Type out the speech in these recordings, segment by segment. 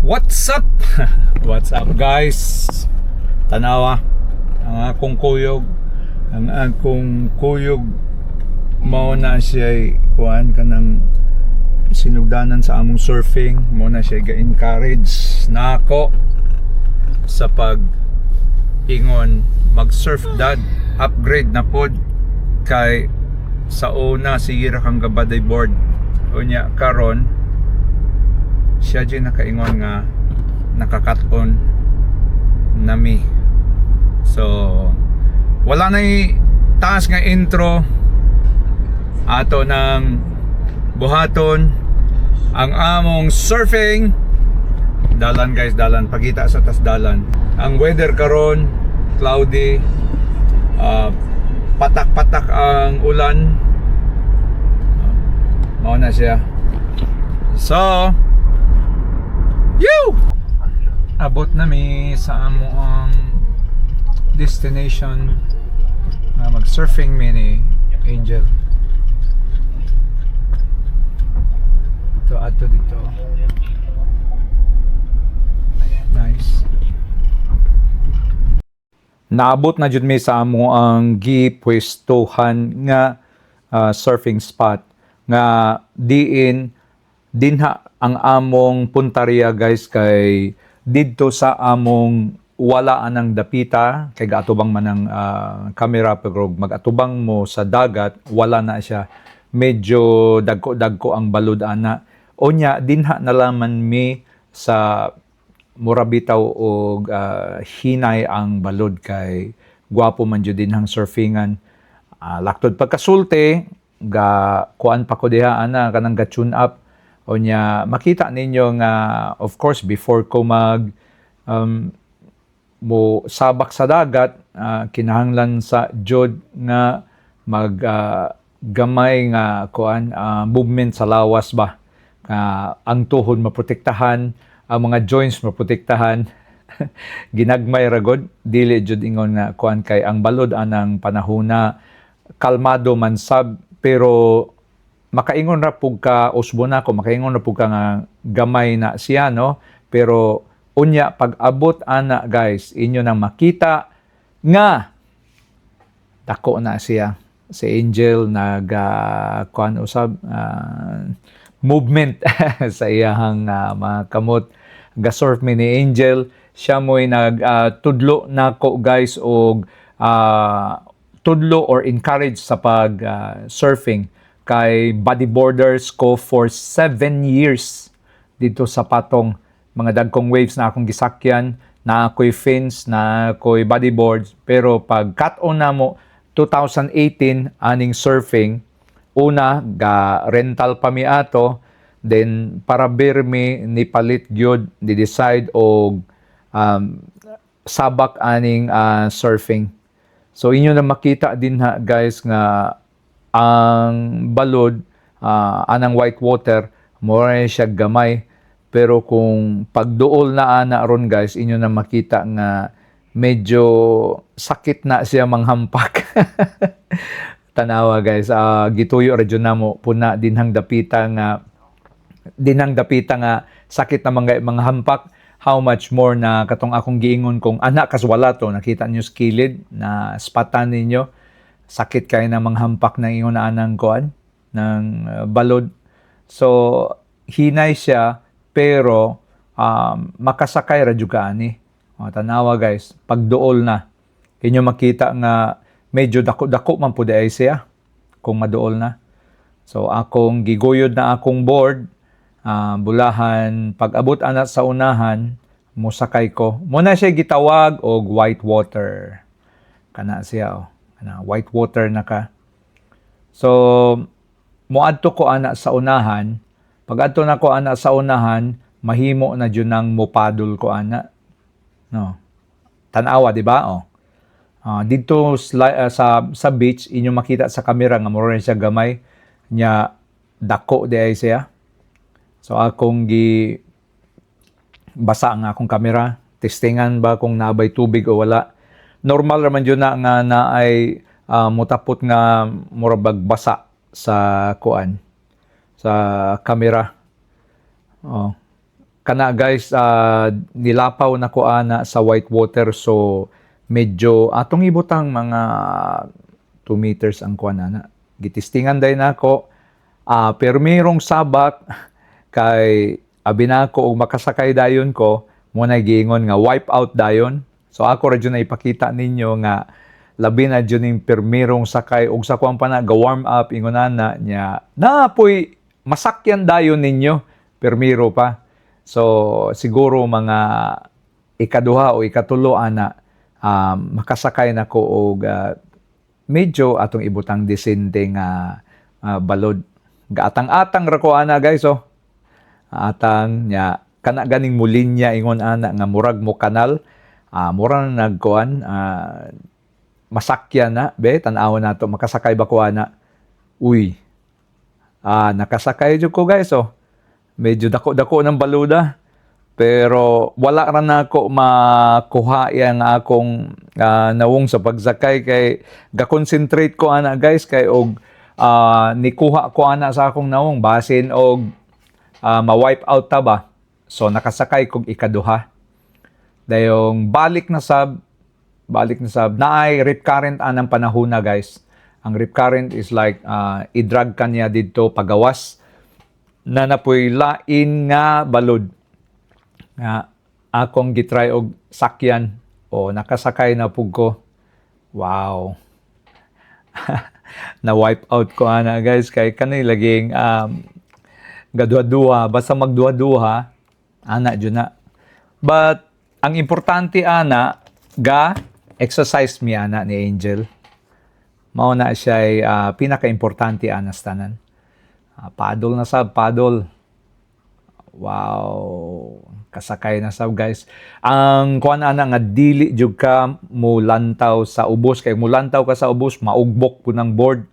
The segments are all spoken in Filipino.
What's up? What's up guys? Tanawa ang akong kuyog mao na siya kuan kanang sinugdanan sa among surfing. Mao na siya ga-encourage na ako sa pag ingon mag-surf dad, upgrade na pod kay sa una sige ra kang gabaday board unya karon siya dyan nakaingon nga nakakat-on nami. So wala na taas nga intro ato ng buhaton ang among surfing dalan guys, dalan pagita sa tas dalan. Ang weather karon cloudy, patak-patak ang ulan, mao na siya. So abot nami sa among destination na mag-surfing mini Angel. Ito ato dito. Nice. Naabot na jud mi sa among ang gipwestuhan nga surfing spot nga dinha ang among puntarya guys kay didto sa among wala anang dapita kay gaatubang man ang camera pero magatubang mo sa dagat wala na siya, medyo dagko ang balud ana unya dinha nalaman mi sa murabitaw og hinay ang balod kay gwapo man jud dinhang surfingan. Laktod pagkasulti ga kuan pa ko diha ana kanang ga tune up unya makita ninyo nga of course before ko mag mo sabak sa dagat kinahanglan sa jud nga mag gamay nga kuan movement sa lawas ba, ang tuhod maprotektahan, ang mga joints maprotektahan. Ginagmay ra gud dili jud ingon nga kuan kay ang balod anang panahona kalmado man sab pero makaingon ra pug ka usbo na ko, makaingon ra pug ka nga gamay na siya no, pero unya pag abot ana guys inyo nang makita nga dako na siya si Angel nag kuan usab movement sa iyahang mga kamot ga surf mi ni Angel. Siya mo'y nag tudlo nako guys og tudlo or encourage sa pag surfing kay bodyboarders ko for 7 years dito sa patong mga dagkong waves na akong gisakyan, na ako'y fins, na ako'y bodyboards, pero pag cut-on na mo 2018 aning surfing, una ga rental pa mi ato, then para birmi ni palit gyud di decide og sabak aning surfing. So inyo na makita din ha guys nga ang balod anang white water more siya gamay, pero kung pagduol na ana ron guys inyo na makita nga medyo sakit na siya manghampak. Tanawa guys, gituyo ra jud namo puna dinhang dapita nga sakit na mga hampak. How much more na katong akong giingon kung anak kaswala to, nakita niyo skilled na spatan ninyo sakit kay na manghampak ng ingon na anang kuan ng balod. So hinay siya pero makasakay ra jud kaani. Tanawa guys, pagduol na inyo makita nga medyo dako-dako man pud ay siya kung maduol na. So akong giguyod na akong board, bulahan pag-abot ana sa unahan musakay ko. Muna siya gitawag og white water. Kana siya white water na ka. So moadto ko ana sa unahan. Pag adto na ko ana sa unahan, mahimo na jud nang mopadol ko ana. No. Tanawa di ba? Dito sa beach inyo makita sa camera nga mura siya gamay nya dako di ay siya. So akong basa nga akong camera, testingan ba kung nabay tubig o wala. Normal naman yun na nga na ay mutapot nga murabag basa sa kuan sa camera. kana guys, nilapaw na ko ana sa whitewater, so medyo atong ibutang mga 2 meters ang kuan ana. Gitistingan day nako. Pero mayroong sabak kay abi na ko og makasakay dayon ko mo na giingon nga wipe out dayon. So ako ra jud na ipakita ninyo nga labi na jud ning permirong sakay og sa kuan pa na ga warm up ingon na nya naapoy masakyan dayon ninyo permiro pa. So siguro mga ikaduha o ikatulo ana makasakay na ko og medyo atong ibutang desente nga balod. Gaatang-atang ra ko ana guys oh. Atang nya kana ganing mulinya ingon ana nga murag mo kanal. Murang nagkuan masakyan na be tan-awon nato makasakay ba ko ana. Uy. Nakasakay jud ko guys oh. Medyo dako-dako ng baluda. Pero wala ra na ako makuha yang akong nawong sa pagsakay kay ga-concentrate ko ana guys kay og nikuha ko ana sa akong nawong basin og ma-wipe out ta ba. So nakasakay kog ikaduha. Dayong balik na sab naay rip current anang panahona guys. Ang rip current is like i-drag kanya didto pagawas na napoy lain nga balod nga akong gitry og sakyan o nakasakay na pug ko. Wow. Na wipe out ko ana guys kay kanay laging gaduha-duha basta magduha-duha ana jud na. But ang importante ana ga exercise mi ana ni Angel. Mao na siya pinaka-importante ana sa tanan. Paddle na sab, paddle. Wow. Kasakay na sab guys. Ang kuan ana nga dili jud ka mulantaw sa ubos kay mulantaw ka sa ubos maugbok po ng board.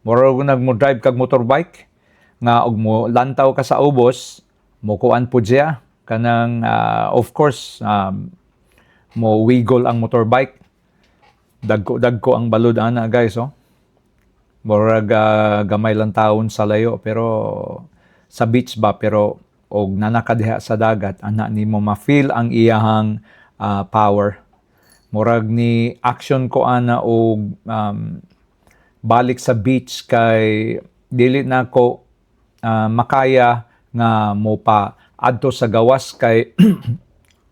Moro mo drive kag motorbike nga og mo lantaw ka sa ubos mo kuan po diya kanang of course mo wiggle ang motorbike. Dagko ang balod ana guys oh. Murag gamay lang taon sa layo pero sa beach ba pero og nanakadiha sa dagat ana nimo ma-feel ang iyahang power. Murag ni action ko ana og balik sa beach kay dili na ko makaya nga mo pa adto sa gawas kay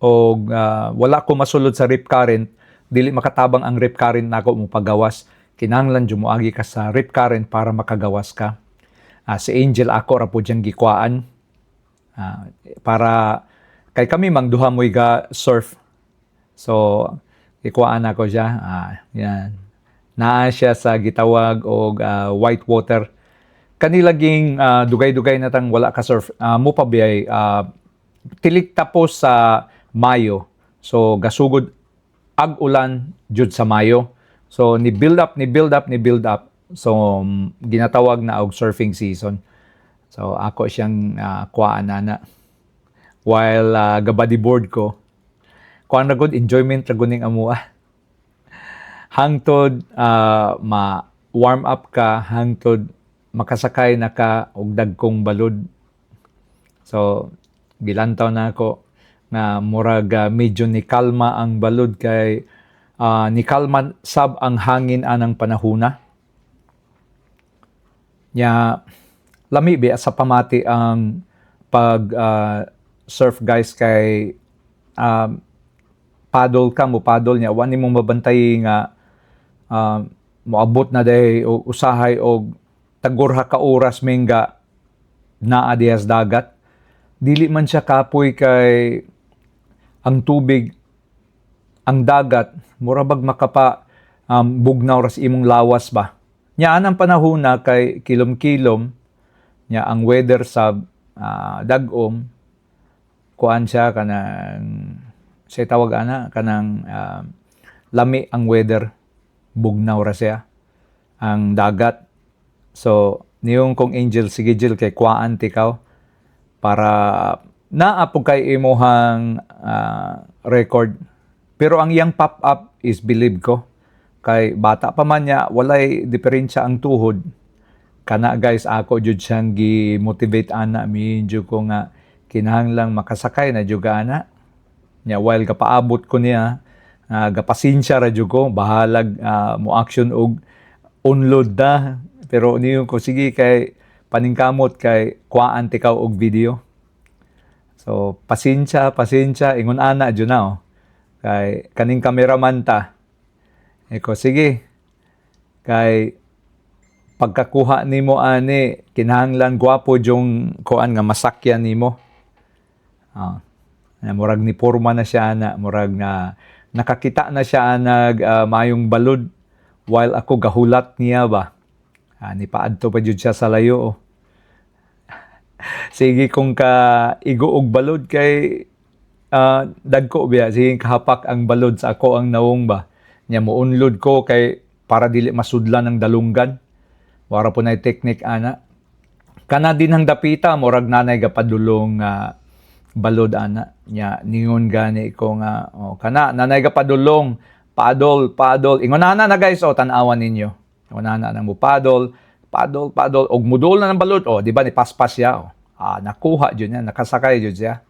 og wala ko masulod sa rip current, dili makatabang ang rip current nako mo pagawas. Kinahanglan jumuagi ka sa rip current para makagawas ka. Si Angel ako ra po diyang gikwaan. Para kay kami mangduha mo'y ga surf. So ikwaan ako siya. Yan. Naa siya sa gitawag og whitewater. Kanilaging dugay-dugay na tang wala ka surf. Mo pa biyay tilik tapos sa Mayo. So gasugod ag-ulan jud sa Mayo. So ni build up. So ginatawag na og surfing season. So ako siyang kuhaan na. While gabody-board ko, kuhaan na good enjoyment ra guning amua. Hangtod ma-warm up ka, hangtod makasakay na ka og dagkong balod. So gilantaw na ako nga murag medyo ni kalma ang balod kay ni kalma sab ang hangin anang panahuna. Nya lami ba sa pamati ang pag surf guys kay paddle ka mo paddle nya wani mo mabantay nga moabot na day o usahay og tagurha ka oras menga naa diyas dagat. Dili man siya kapoy kay ang tubig ang dagat murabag makapa bugnaw ras imong lawas ba. Nya anang panahon na kay kilom-kilom nya ang weather sa dagom kuan siya kanang say tawag ana kanang lami ang weather bugnaw ra siya ang dagat. So niyong kong Angel sige Jill kay kuan tikaw para naapog kay imuhang record. Pero ang iyang pop-up is believe ko. Kay bata pa man niya, walay diferensya ang tuhod. Kana guys, ako jud siyang gi-motivate ana, medyo ko nga kinahanglang makasakay na jud ka ana. Nya while kapaabot ko niya, gapasinsya ra jud ko, bahalag mo action og unload da. Pero niyo ko sige kay paningkamot kay kuhaan tikaw og video. So pasensya, ingon ana jud na oh. Kay kaning cameraman ta. Eko sige. Kay pagkakuha nimo ani kinahanglan gwapo jung kuan nga masakyan nimo. Murag ni porma na siya na, murag na nakakita na siya nag mayong balod while ako gahulat niya ba. Ni paadto pa jud siya sa layo oh. Sige kung ka igo og balod kay dagko biya, sige kahapak ang balod sa ako ang nawong ba. Nya mo unload ko kay para dili masudlan ng dalunggan. Wara po na technique ana. Kana din ang dapita, morag nanay gapadulong balod ana. Nya ningon gani ko nga, kana nanay gapadulong, padol. Ingon na guys, tan-awan ninyo. Ingon na mo padol, og mudol na ng balod. Di ba ni paspas siya? Nakuha jud niya, nakasakay jud siya.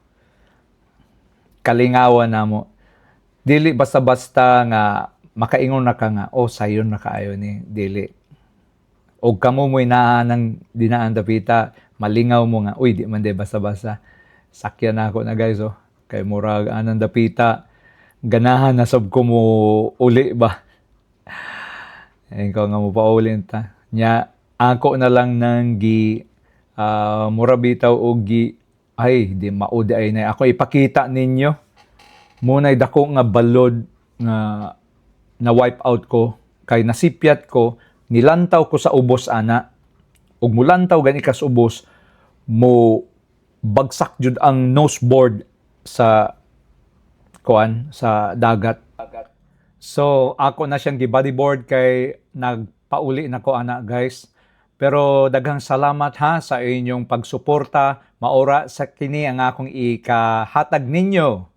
Kalingawan na mo. Dili basta-basta nga makaingon na ka nga, sayon na kaayo ni dili. Og kamo mo'y nang dinaan dapita, malingaw mo nga, di man de basta-basta. Sakyan na ako na guys, kay murag anang dapita, ganahan na sab ko mo uli ba. Ikaw nga mo pa uli ta. Nya, ako na lang nang mura bitaw og di maudi ay na. Ako ipakita ninyo. Muna'y dako nga balod na wipe out ko, kay nasipyat ko, nilantaw ko sa ubos ana, ug mulantaw gani kas ubos mo bagsak jud ang noseboard sa dagat. So ako na siyang gibodyboard kay nagpauli na ko ana guys. Pero daghang salamat ha sa inyong pagsuporta, maora sa kini ang akong ikahatag ninyo